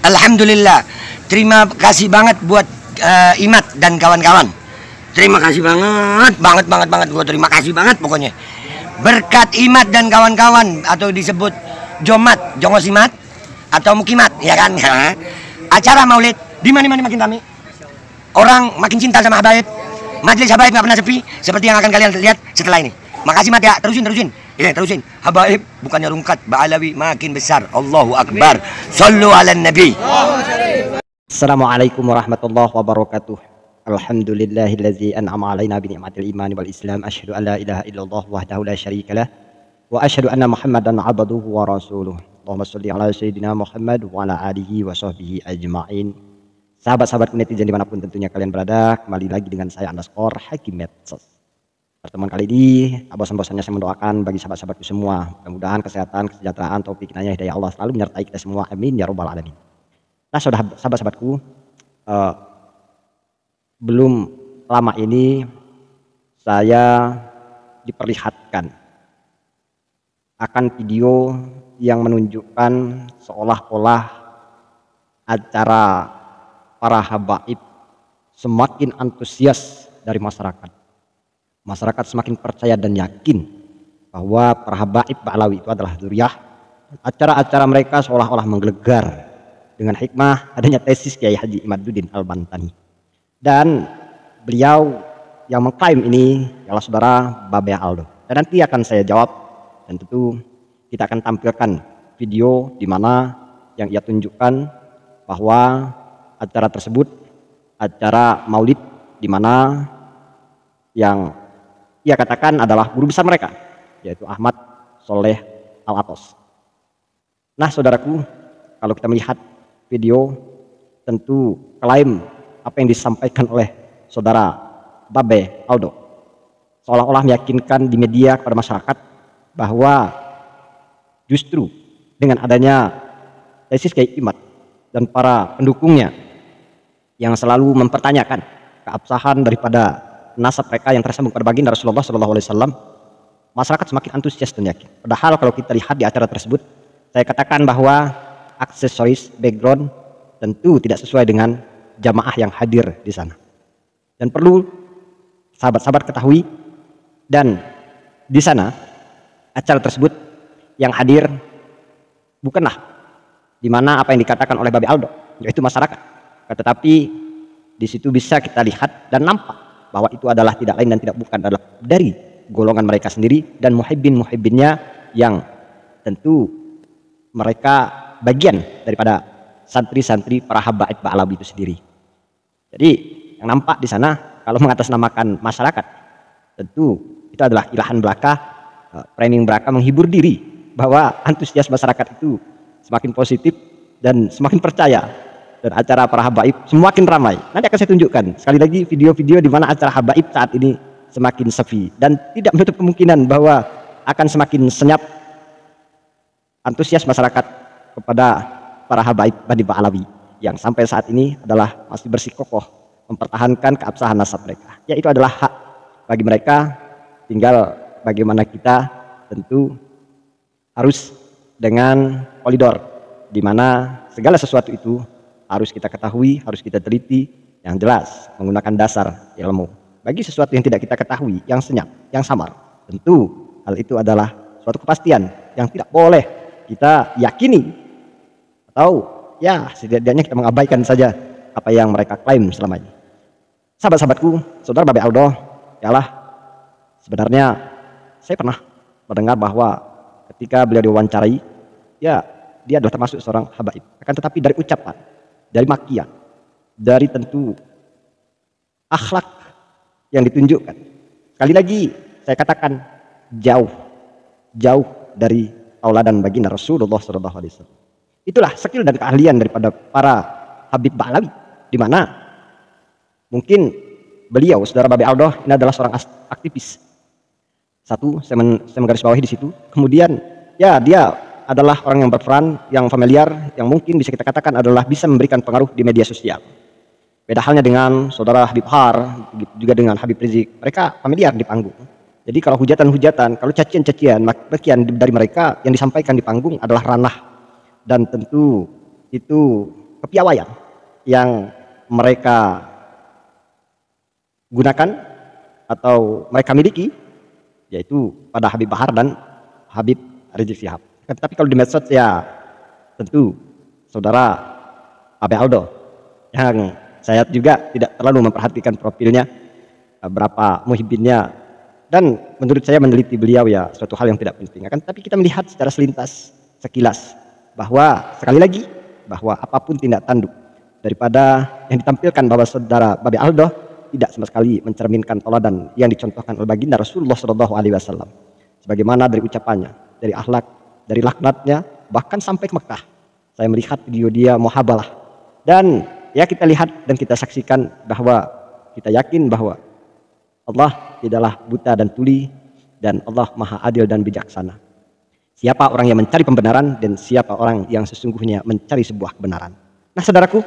Alhamdulillah. Terima kasih banget buat Imat dan kawan-kawan. Terima kasih banget. Gue terima kasih banget pokoknya. Berkat Imat dan kawan-kawan atau disebut Jomat, Jongosimat atau Mukimat, ya kan? Acara Maulid di mana-mana makin ramai. Orang makin cinta sama habaib. Majelis habaib nggak pernah sepi seperti yang akan kalian lihat setelah ini. Makasih Mat ya, terusin. Terusin. Habaib bukannya rungkat, Ba'alawi makin besar. Allahu Akbar. Sallu ala Nabi. Assalamualaikum warahmatullahi wabarakatuh. Alhamdulillahillazi an'ama alaina bi ni'matil iman wal islam. Asyhadu an la ilaha illallah wahdahu la syarikalah wa asyhadu anna Muhammadan abduhu wa rasuluh. Allahumma shalli ala sayyidina Muhammad wa ala alihi wa sahbihi ajma'in. Sahabat-sahabat netizen dimanapun tentunya kalian berada, kembali lagi dengan saya underscore Hakim Medsos. Pertemuan kali ini, bosan-bosannya saya mendoakan bagi sahabat-sahabatku semua. Mudah-mudahan kesehatan, kesejahteraan, taufik, hidayah dari Allah selalu menyertai kita semua. Amin ya rabbal alamin. Nah, sahabat-sahabatku, belum lama ini saya diperlihatkan akan video yang menunjukkan seolah-olah acara para habaib semakin antusias dari masyarakat. Masyarakat semakin percaya dan yakin bahwa para habaib Ba'alawi itu adalah dzurriyyah. Acara-acara mereka seolah-olah menggelegar dengan hikmah adanya tesis Kiai Haji Imaduddin Al-Bantani. Dan beliau yang mengklaim ini adalah saudara Babe Aldo. Dan nanti akan saya jawab, dan tentu kita akan tampilkan video di mana yang ia tunjukkan bahwa acara tersebut acara maulid di mana yang ia katakan adalah guru besar mereka, yaitu Ahmad Soleh Al-Atos. Nah saudaraku, kalau kita melihat video, tentu klaim apa yang disampaikan oleh saudara Babe Aldo seolah-olah meyakinkan di media kepada masyarakat bahwa justru dengan adanya tesis Kiai Imat dan para pendukungnya yang selalu mempertanyakan keabsahan daripada nasab mereka yang tersambung pada baginda Rasulullah SAW, masyarakat semakin antusias dan yakin. Padahal kalau kita lihat di acara tersebut, saya katakan bahwa aksesoris background tentu tidak sesuai dengan jamaah yang hadir di sana. Dan perlu sahabat-sahabat ketahui, dan di sana acara tersebut yang hadir bukanlah di mana apa yang dikatakan oleh Babe Aldo, yaitu masyarakat. Tetapi di situ bisa kita lihat dan nampak bahwa itu adalah tidak lain dan tidak bukan adalah dari golongan mereka sendiri dan muhibbin-muhibbinnya yang tentu mereka bagian daripada santri-santri para habaib Ba'alawi itu sendiri. Jadi yang nampak di sana kalau mengatasnamakan masyarakat, tentu itu adalah ilahan belaka, framing belaka menghibur diri bahwa antusias masyarakat itu semakin positif dan semakin percaya, dan acara para habaib semakin ramai. Nanti akan saya tunjukkan sekali lagi video-video di mana acara habaib saat ini semakin sepi, dan tidak menutup kemungkinan bahwa akan semakin senyap antusias masyarakat kepada para habaib Bani Ba'alawi yang sampai saat ini adalah masih bersikokoh mempertahankan keabsahan nasab mereka. Ya, itu adalah hak bagi mereka, tinggal bagaimana kita tentu harus dengan koridor di mana segala sesuatu itu harus kita ketahui, harus kita teliti, yang jelas menggunakan dasar ilmu. Bagi sesuatu yang tidak kita ketahui, yang senyap, yang samar, tentu hal itu adalah suatu kepastian yang tidak boleh kita yakini, atau ya setidaknya kita mengabaikan saja apa yang mereka klaim selama ini. Sahabat-sahabatku, saudara Babe Aldo, yalah sebenarnya saya pernah mendengar bahwa ketika beliau diwawancarai, ya dia adalah termasuk seorang habaib. Akan tetapi dari ucapan, dari makian, dari tentu akhlak yang ditunjukkan, sekali lagi saya katakan jauh dari tauladan baginda Rasulullah SAW. Itulah skill dan keahlian daripada para habib Ba'alawi, di mana mungkin beliau saudara Babe Aldo ini adalah seorang aktivis. Satu, saya menggarisbawahi di situ. Kemudian ya dia adalah orang yang berperan, yang familiar, yang mungkin bisa kita katakan adalah bisa memberikan pengaruh di media sosial. Beda halnya dengan saudara Habib Har, juga dengan Habib Rizik, mereka familiar di panggung. Jadi kalau hujatan-hujatan, kalau cacian-cacian, makian dari mereka yang disampaikan di panggung adalah ranah, dan tentu itu kepiawaian yang mereka gunakan atau mereka miliki, yaitu pada Habib Bahar dan Habib Rizik Syihab. Tapi kalau di medsos ya tentu saudara Abe Aldo, yang saya juga tidak terlalu memperhatikan profilnya, berapa muhibbinnya, dan menurut saya meneliti beliau ya suatu hal yang tidak penting. Tapi kita melihat secara selintas, sekilas, bahwa sekali lagi, bahwa apapun tindak tanduk daripada yang ditampilkan bahwa saudara Babe Aldo tidak sama sekali mencerminkan teladan yang dicontohkan oleh baginda Rasulullah SAW. Sebagaimana dari ucapannya, dari akhlak, dari laknatnya, bahkan sampai ke Mekah. Saya melihat video dia muhabalah. Dan ya kita lihat dan kita saksikan bahwa kita yakin bahwa Allah tidaklah buta dan tuli, dan Allah maha adil dan bijaksana. Siapa orang yang mencari pembenaran dan siapa orang yang sesungguhnya mencari sebuah kebenaran. Nah saudaraku,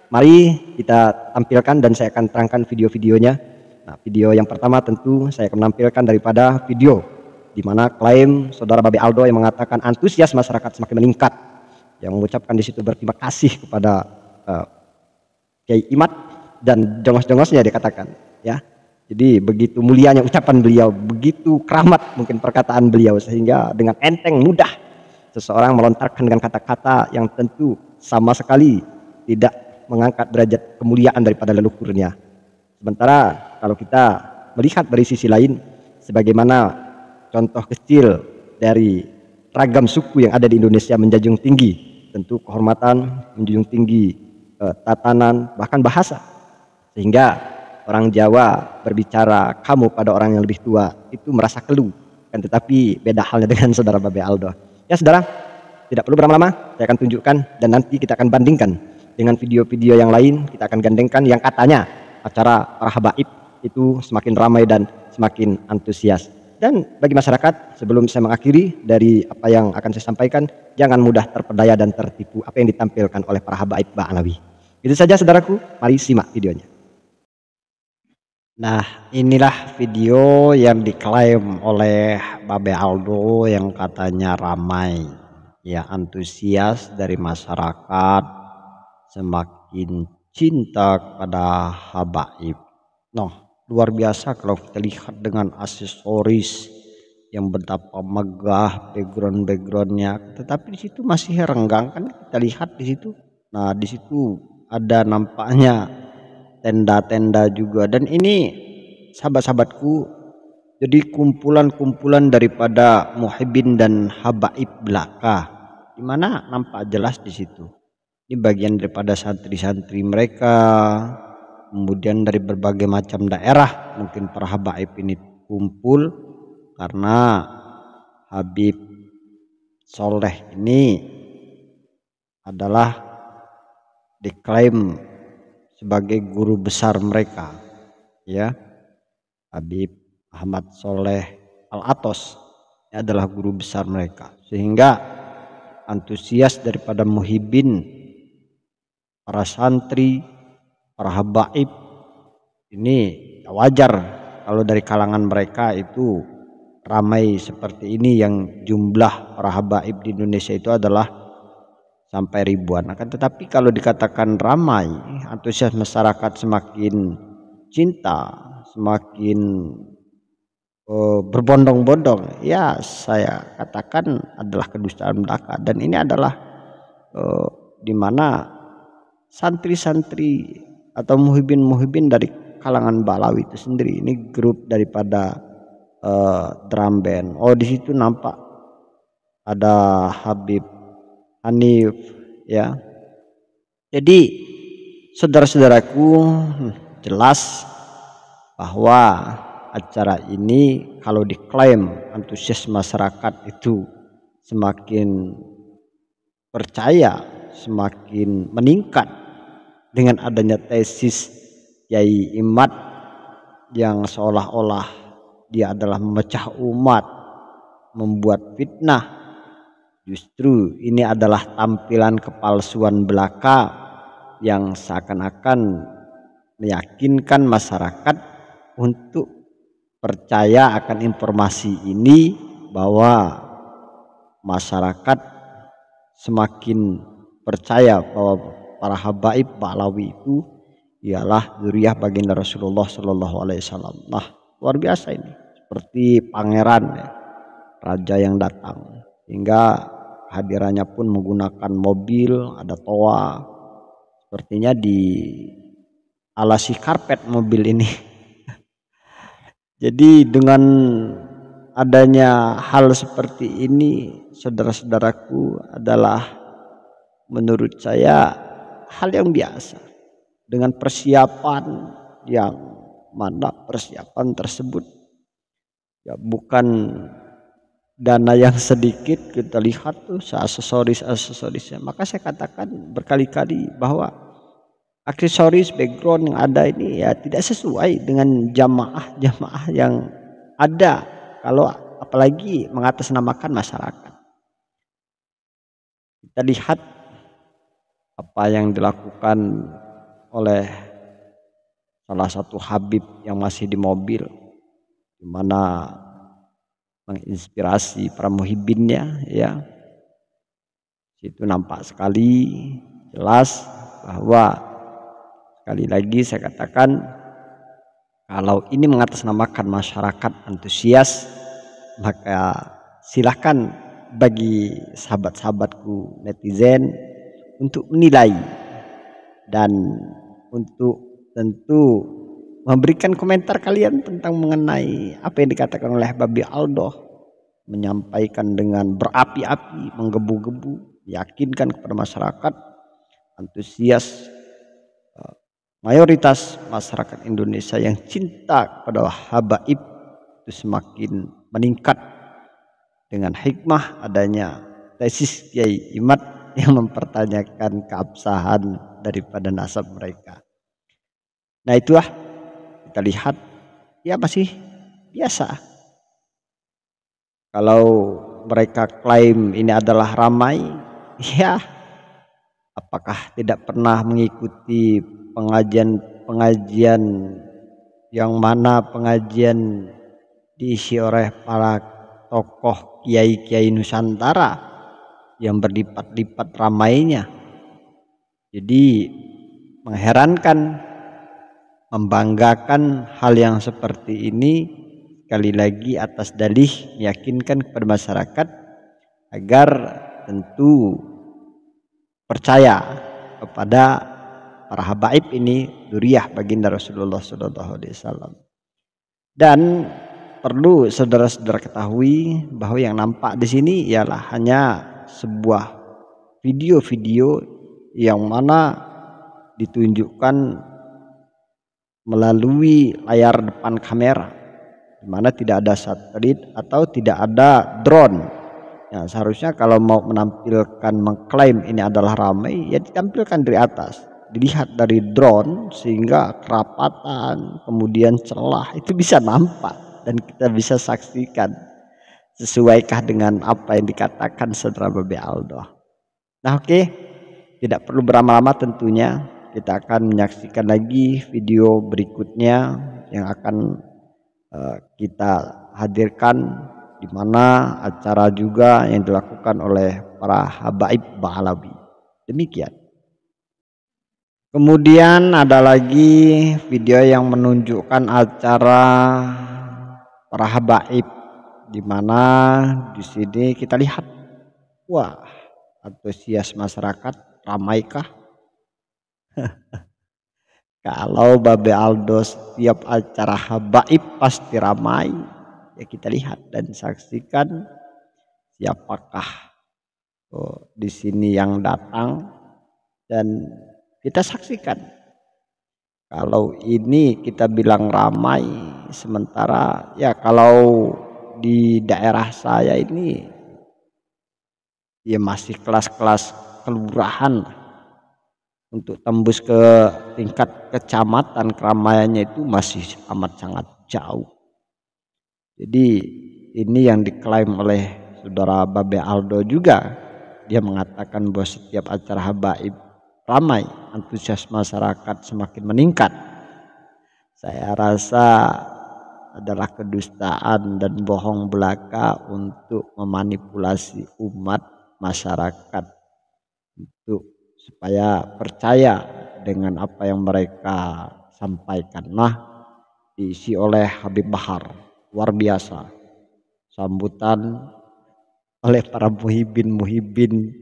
mari kita tampilkan dan saya akan terangkan video-videonya. Nah, video yang pertama tentu saya akan menampilkan daripada video di mana klaim saudara Babe Aldo yang mengatakan antusias masyarakat semakin meningkat, yang mengucapkan di situ berterima kasih kepada Kiai Imad dan jongos-jongosnya dikatakan, ya. Jadi begitu mulianya ucapan beliau, begitu keramat mungkin perkataan beliau, sehingga dengan enteng mudah seseorang melontarkan dengan kata-kata yang tentu sama sekali tidak mengangkat derajat kemuliaan daripada leluhurnya. Sementara kalau kita melihat dari sisi lain, sebagaimana contoh kecil dari ragam suku yang ada di Indonesia menjunjung tinggi tentu kehormatan, menjunjung tinggi tatanan, bahkan bahasa, sehingga orang Jawa berbicara kamu pada orang yang lebih tua itu merasa keluh, kan, tetapi beda halnya dengan saudara Babe Aldo. Ya saudara, tidak perlu berlama-lama, saya akan tunjukkan dan nanti kita akan bandingkan dengan video-video yang lain. Kita akan gandengkan yang katanya acara para habaib itu semakin ramai dan semakin antusias. Dan bagi masyarakat, sebelum saya mengakhiri dari apa yang akan saya sampaikan, jangan mudah terpedaya dan tertipu apa yang ditampilkan oleh para habaib Ba'alawi. Itu saja saudaraku, mari simak videonya. Nah, inilah video yang diklaim oleh Babe Aldo yang katanya ramai, ya, antusias dari masyarakat, semakin cinta kepada habaib. Nah, luar biasa kalau kita lihat dengan aksesoris yang betapa megah, backgroundnya, tetapi di situ masih renggang, kan kita lihat di situ. Nah, di situ ada nampaknya tenda-tenda juga, dan ini sahabat-sahabatku jadi kumpulan-kumpulan daripada muhibbin dan habaib belaka, dimana nampak jelas di situ ini bagian daripada santri-santri mereka, kemudian dari berbagai macam daerah mungkin para habaib ini kumpul karena Habib Soleh ini adalah diklaim sebagai guru besar mereka, ya. Habib Ahmad Soleh Al-Atos adalah guru besar mereka, sehingga antusias daripada muhibbin, para santri, para habaib ini wajar kalau dari kalangan mereka itu ramai seperti ini, yang jumlah para habaib di Indonesia itu adalah sampai ribuan. Akan tetapi kalau dikatakan ramai, antusias masyarakat semakin cinta, semakin berbondong-bondong, ya saya katakan adalah kedustaan belaka. Dan ini adalah di mana santri-santri atau muhibbin dari kalangan Ba'alawi itu sendiri, ini grup daripada drum band. Oh, di situ nampak ada Habib Hanif, ya. Jadi saudara-saudaraku, jelas bahwa acara ini kalau diklaim antusias masyarakat itu semakin percaya, semakin meningkat dengan adanya tesis Kiai Imad yang seolah-olah dia adalah memecah umat, membuat fitnah. Justru ini adalah tampilan kepalsuan belaka yang seakan-akan meyakinkan masyarakat untuk percaya akan informasi ini, bahwa masyarakat semakin percaya bahwa para habaib Ba'alawi itu ialah zuriyah baginda Rasulullah Shallallahu Alaihi Wasallam. Nah, luar biasa ini, seperti pangeran ya, raja yang datang, hingga hadirannya pun menggunakan mobil, ada toa, sepertinya di alasi karpet mobil ini. Jadi dengan adanya hal seperti ini, saudara-saudaraku, adalah menurut saya hal yang biasa. Dengan persiapan yang mana persiapan tersebut ya bukan dana yang sedikit, kita lihat tuh aksesorisnya. Maka saya katakan berkali-kali bahwa aksesoris background yang ada ini ya tidak sesuai dengan jamaah yang ada, kalau apalagi mengatasnamakan masyarakat. Kita lihat apa yang dilakukan oleh salah satu habib yang masih di mobil, di mana menginspirasi para muhibbinnya ya. Itu nampak sekali jelas bahwa, sekali lagi saya katakan, kalau ini mengatasnamakan masyarakat antusias, maka silahkan bagi sahabat-sahabatku netizen untuk menilai dan untuk tentu memberikan komentar kalian tentang mengenai apa yang dikatakan oleh Babi Aldo, menyampaikan dengan berapi-api, menggebu-gebu, yakinkan kepada masyarakat antusias, mayoritas masyarakat Indonesia yang cinta kepada habaib itu semakin meningkat dengan hikmah adanya tesis Kiai Imad yang mempertanyakan keabsahan daripada nasab mereka. Nah, itulah kita lihat ya masih biasa. Kalau mereka klaim ini adalah ramai, ya apakah tidak pernah mengikuti pengajian yang mana pengajian diisi oleh para tokoh kiai-kiai Nusantara yang berlipat-lipat ramainya. Jadi mengherankan, membanggakan hal yang seperti ini, sekali lagi atas dalih meyakinkan kepada masyarakat agar tentu percaya kepada para habaib ini dzurriyyah baginda Rasulullah SAW. Dan perlu saudara-saudara ketahui bahwa yang nampak di sini ialah hanya sebuah video-video yang mana ditunjukkan melalui layar depan kamera, di mana tidak ada satelit atau tidak ada drone. Ya, seharusnya kalau mau menampilkan, mengklaim ini adalah ramai, ya ditampilkan dari atas, dilihat dari drone sehingga kerapatan, kemudian celah itu bisa nampak dan kita bisa saksikan sesuaikah dengan apa yang dikatakan saudara Babi Aldo. Nah, oke, tidak perlu berlama-lama tentunya, kita akan menyaksikan lagi video berikutnya yang akan kita hadirkan, di mana acara juga yang dilakukan oleh para habaib Ba'alawi. Demikian. Kemudian ada lagi video yang menunjukkan acara para habaib, di mana di sini kita lihat, wah, antusias masyarakat ramaikah? Kalau Babe Aldo setiap acara habaib pasti ramai, ya kita lihat dan saksikan siapakah di sini yang datang dan kita saksikan. Kalau ini kita bilang ramai, sementara ya kalau di daerah saya ini ya masih kelas-kelas kelurahan, untuk tembus ke tingkat kecamatan keramaiannya itu masih amat sangat jauh. Jadi ini yang diklaim oleh saudara Babe Aldo juga, dia mengatakan bahwa setiap acara habaib ramai, antusias masyarakat semakin meningkat. Saya rasa adalah kedustaan dan bohong belaka untuk memanipulasi umat masyarakat untuk supaya percaya dengan apa yang mereka sampaikan. Nah, diisi oleh Habib Bahar, luar biasa sambutan oleh para muhibin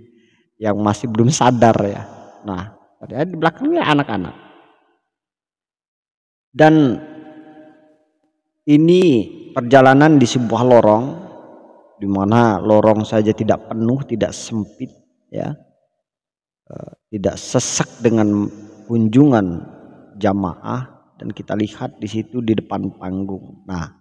yang masih belum sadar ya. Nah, padahal di belakangnya anak-anak. Dan ini perjalanan di sebuah lorong, di mana lorong saja tidak penuh, tidak sempit, ya, tidak sesak dengan kunjungan jamaah, dan kita lihat di situ di depan panggung. Nah,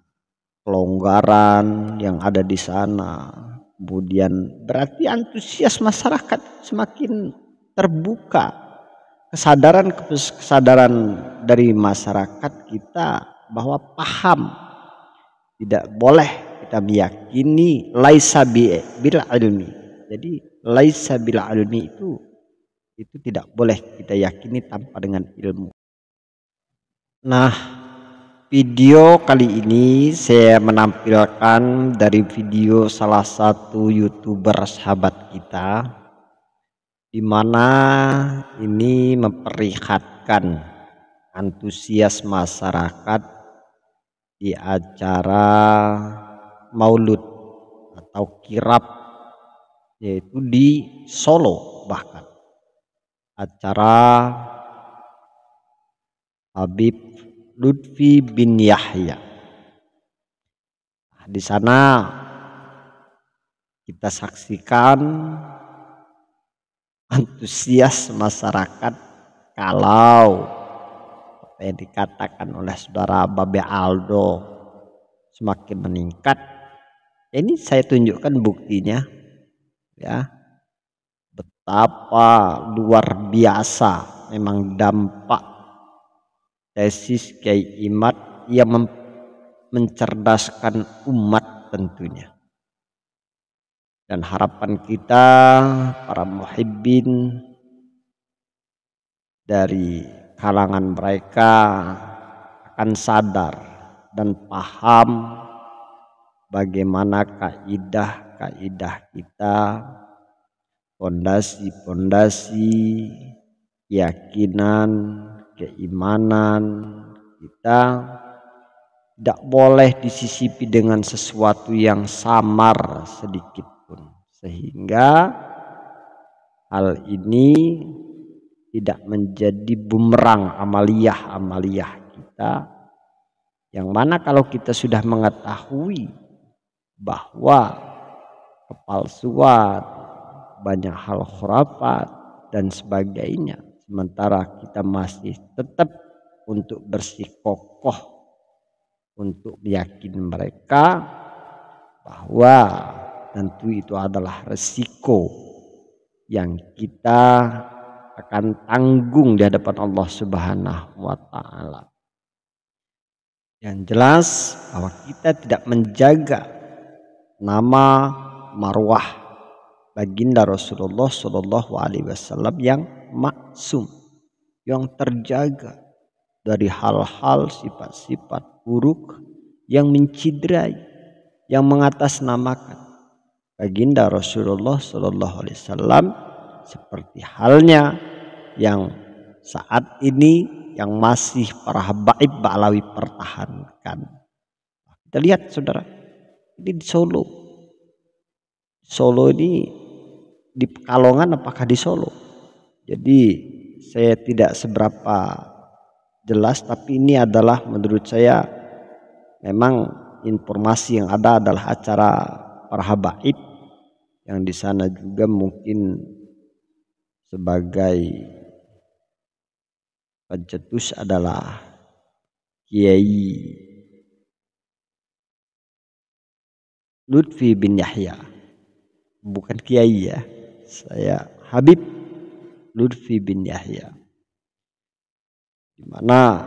kelonggaran yang ada di sana, kemudian berarti antusias masyarakat semakin terbuka, kesadaran dari masyarakat kita bahwa paham tidak boleh kita meyakini laisa bil ilmi. Jadi laisa bil ilmi itu tidak boleh kita yakini tanpa dengan ilmu. Nah, video kali ini saya menampilkan dari video salah satu YouTuber sahabat kita, di mana ini memperlihatkan antusias masyarakat di acara Maulud atau kirab, yaitu di Solo, bahkan acara Habib Lutfi bin Yahya. Di sana kita saksikan antusias masyarakat kalau apa yang dikatakan oleh saudara Babe Aldo semakin meningkat. Ini saya tunjukkan buktinya, ya, betapa luar biasa memang dampak tesis Kiai Imad yang mencerdaskan umat tentunya. Dan harapan kita para muhibbin dari kalangan mereka akan sadar dan paham bagaimana kaidah-kaidah kita, fondasi-fondasi keyakinan, keimanan kita tidak boleh disisipi dengan sesuatu yang samar sedikit pun, sehingga hal ini tidak menjadi bumerang amaliyah kita, yang mana kalau kita sudah mengetahui bahwa kepalsuan, banyak hal khurafat dan sebagainya, sementara kita masih tetap untuk bersikokoh untuk meyakini mereka bahwa tentu itu adalah resiko yang kita akan tanggung di hadapan Allah Subhanahu wa Ta'ala. Yang jelas bahwa kita tidak menjaga nama marwah baginda Rasulullah Shallallahu Alaihi Wasallam yang maksum, yang terjaga dari hal-hal sifat-sifat buruk yang mencidrai, yang mengatasnamakan baginda Rasulullah Shallallahu Alaihi Wasallam, seperti halnya yang saat ini yang masih para habaib Ba'lawi pertahankan. Kita lihat saudara, ini di Solo. Solo ini di Pekalongan apakah di Solo? Jadi saya tidak seberapa jelas, tapi ini adalah menurut saya memang informasi yang ada adalah acara para habaib, yang di sana juga mungkin sebagai pencetus adalah Kiai Lutfi bin Yahya, bukan Kiai ya, saya Habib Lutfi bin Yahya, di mana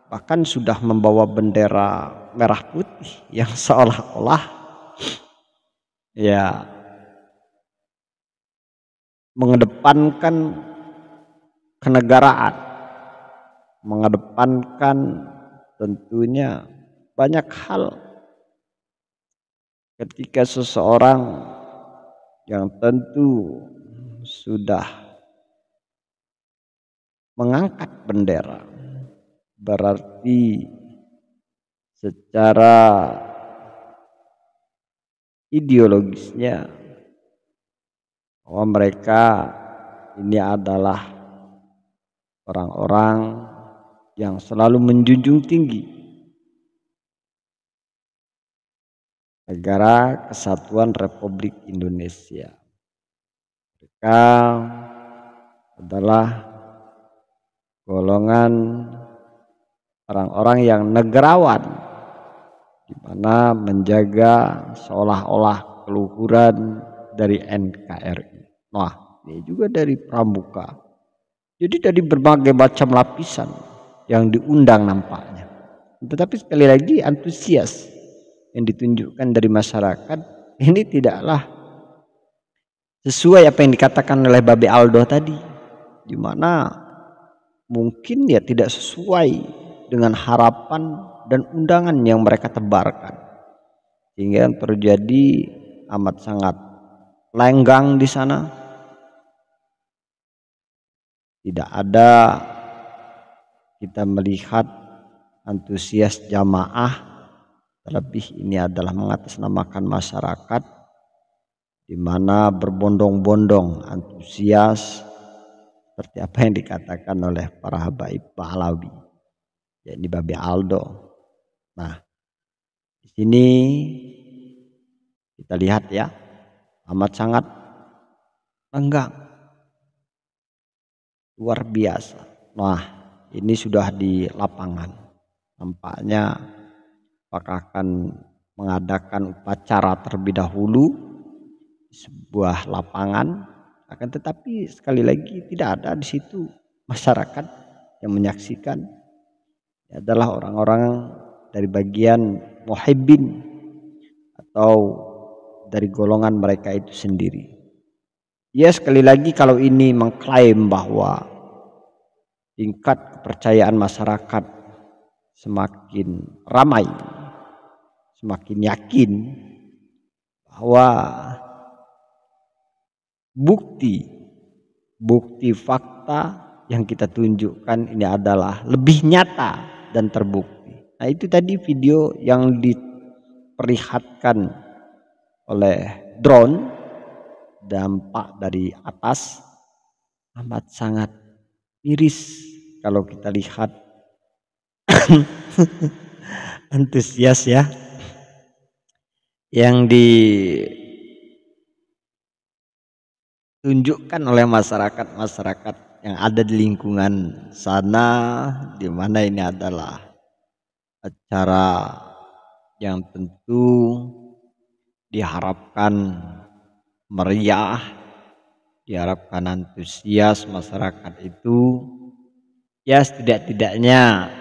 bahkan sudah membawa bendera merah putih yang seolah-olah ya mengedepankan kenegaraan, mengedepankan tentunya banyak hal. Ketika seseorang yang tentu sudah mengangkat bendera, berarti secara ideologisnya bahwa mereka ini adalah orang-orang yang selalu menjunjung tinggi Negara Kesatuan Republik Indonesia. Mereka adalah golongan orang-orang yang negarawan, di mana menjaga seolah-olah keluhuran dari NKRI. Nah, ini juga dari Pramuka. Jadi dari berbagai macam lapisan yang diundang nampaknya. Tetapi sekali lagi antusias yang ditunjukkan dari masyarakat ini tidaklah sesuai apa yang dikatakan oleh Babe Aldo tadi, di mana mungkin ya tidak sesuai dengan harapan dan undangan yang mereka tebarkan, sehingga yang terjadi amat sangat lenggang di sana. Tidak ada kita melihat antusias jamaah, terlebih ini adalah mengatasnamakan masyarakat, di mana berbondong-bondong antusias seperti apa yang dikatakan oleh para habaib Pahlawi, yakni Babe Aldo. Nah, di sini kita lihat ya, amat sangat lenggang, luar biasa. Nah, ini sudah di lapangan. Nampaknya apakah akan mengadakan upacara terlebih dahulu di sebuah lapangan, akan tetapi sekali lagi tidak ada di situ masyarakat yang menyaksikan. Ini adalah orang-orang dari bagian muhibbin atau dari golongan mereka itu sendiri. Ya, sekali lagi kalau ini mengklaim bahwa tingkat kepercayaan masyarakat semakin ramai, semakin yakin bahwa bukti fakta yang kita tunjukkan ini adalah lebih nyata dan terbukti. Nah, itu tadi video yang diperlihatkan oleh drone, dampak dari atas amat sangat miris kalau kita lihat. Antusias ya yang ditunjukkan oleh masyarakat yang ada di lingkungan sana, di mana ini adalah acara yang tentu diharapkan meriah, diharapkan antusias masyarakat itu ya setidak-tidaknya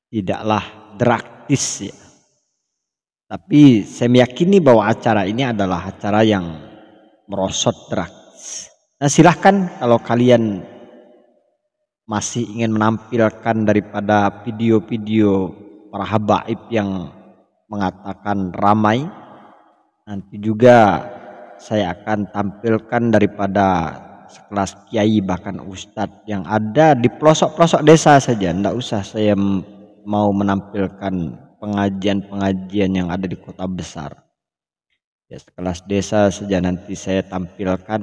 tidaklah drastis ya. Tapi saya meyakini bahwa acara ini adalah acara yang merosot drastis. Nah, silahkan kalau kalian masih ingin menampilkan daripada video-video para habaib yang mengatakan ramai, nanti juga saya akan tampilkan daripada sekelas kiai bahkan ustadz yang ada di pelosok-pelosok desa saja. Tidak usah saya mau menampilkan pengajian-pengajian yang ada di kota besar. Ya, sekelas desa saja nanti saya tampilkan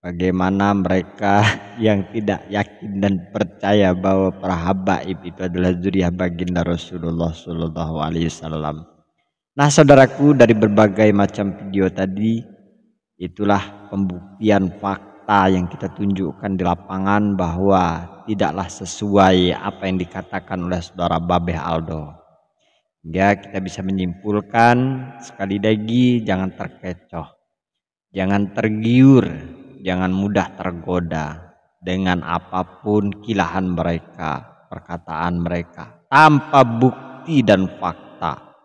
bagaimana mereka yang tidak yakin dan percaya bahwa para habaib itu adalah zuriyah baginda Rasulullah Shallallahu Alaihi Wasallam. Nah, saudaraku, dari berbagai macam video tadi, itulah pembuktian fakta yang kita tunjukkan di lapangan bahwa tidaklah sesuai apa yang dikatakan oleh saudara Babe Aldo. Hingga kita bisa menyimpulkan, sekali lagi jangan terkecoh, jangan tergiur, jangan mudah tergoda dengan apapun kilahan mereka, perkataan mereka tanpa bukti dan fakta.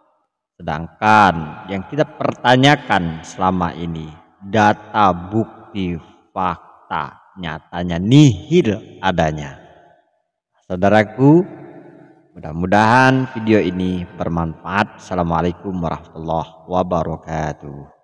Sedangkan yang kita pertanyakan selama ini data, bukti, fakta, nyatanya nihil adanya. Saudaraku, mudah-mudahan video ini bermanfaat. Assalamualaikum warahmatullahi wabarakatuh.